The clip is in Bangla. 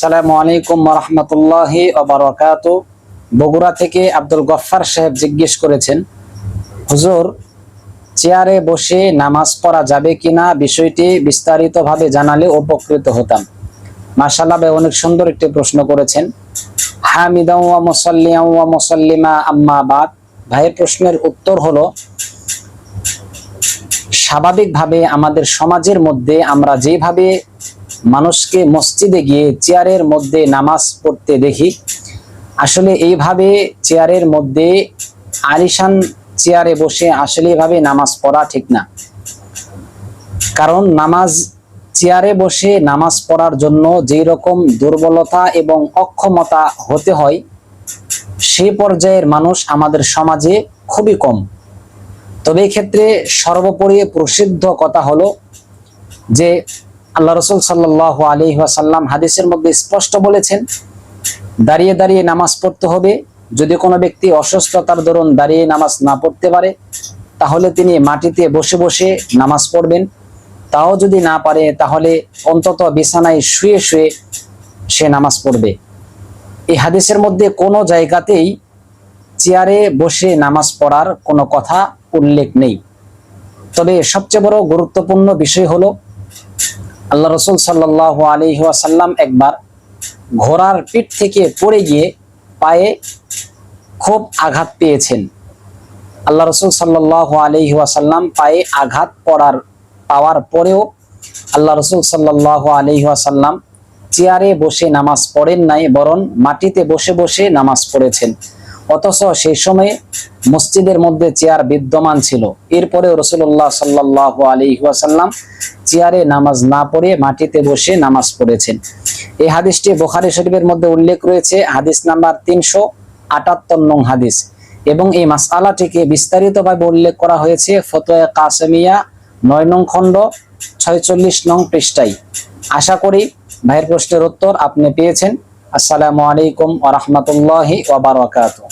আসসালামু আলাইকুম ওয়া রাহমাতুল্লাহি ওয়া বারাকাতুহু। বগুড়া থেকে আব্দুল গফফার সাহেব জিজ্ঞেস করেছেন, হুজুর, চেয়ারে বসে নামাজ পড়া যাবে কিনা বিষয়টি বিস্তারিতভাবে জানালে উপকৃত হতাম। মাশাআল্লাহ ভাই, অনেক সুন্দর একটি প্রশ্ন করেছেন। হামিদাও ওয়া মুসাল্লিয়াও ওয়া মুসাল্লিমা আম্মা বাদ। ভাইয়ের প্রশ্নের উত্তর হলো, স্বাভাবিকভাবে আমাদের সমাজের মধ্যে আমরা যেভাবে মানুষকে মসজিদে গিয়ে চেয়ারের মধ্যে নামাজ পড়তে দেখি, আসলে এইভাবে চেয়ারের মধ্যে আলিশান চেয়ারে বসে আসলে এইভাবে নামাজ পড়া ঠিক না। কারণ চেয়ারে বসে নামাজ পড়ার জন্য যেই রকম দুর্বলতা এবং অক্ষমতা হতে হয়, সেই পর্যায়ের মানুষ আমাদের সমাজে খুবই কম। তবে এই ক্ষেত্রে সর্বোপরি প্রসিদ্ধ কথা হলো যে আল্লাহ রাসূল সাল্লাল্লাহু আলাইহি ওয়াসাল্লাম হাদিসের মধ্যে স্পষ্ট বলেছেন, দাঁড়িয়ে দাঁড়িয়ে নামাজ পড়তে হবে। যদি কোনো ব্যক্তি অসুস্থতার দরুন দাঁড়িয়ে নামাজ না পড়তে পারে, তাহলে তিনি মাটিতে বসে বসে নামাজ পড়বেন। তাও যদি না পারে, তাহলে অন্তত বিছানায় শুয়ে শুয়ে সে নামাজ পড়বে। এই হাদিসের মধ্যে কোনো জায়গাতেই চেয়ারে বসে নামাজ পড়ার কোনো কথা উল্লেখ নেই। তবে সবচেয়ে বড় গুরুত্বপূর্ণ বিষয় হলো, আল্লাহ রাসূল সাল্লাল্লাহু আলাইহি ওয়াসাল্লাম একবার ঘোড়ার পিঠ থেকে পড়ে গিয়ে পায়ে খুব আঘাত পেয়েছেন। আল্লাহ রাসূল সাল্লাল্লাহু আলাইহি ওয়াসাল্লাম পায়ে আঘাত পাওয়ার পরেও আল্লাহ রাসূল সাল্লাল্লাহু আলাইহি ওয়াসাল্লাম চেয়ারে বসে নামাজ পড়েন নাই, বরং মাটিতে বসে বসে নামাজ পড়েছেন। অথচ সেই সময়ে মসজিদের মধ্যে চেয়ার বিদ্যমান ছিল। এরপরে রাসূলুল্লাহ সাল্লাল্লাহু আলাইহি ওয়াসাল্লাম চেয়ারে নামাজ না পড়ে মাটিতে বসে নামাজ পড়েছেন। এই হাদিসটি বুখারী শরীফের মধ্যে উল্লেখ রয়েছে, হাদিস নাম্বার 378 নং হাদিস। এবং এই মাসআলাটিকে বিস্তারিতভাবে উল্লেখ করা হয়েছে ফতোয়া কাসেমিয়া 9 নং খণ্ড 46 নং পৃষ্ঠায়। আশা করি ভাইয়ের প্রশ্নের উত্তর আপনি পেয়েছেন। আসসালামু আলাইকুম ওয়া রাহমাতুল্লাহি ওয়া বারাকাতুহু।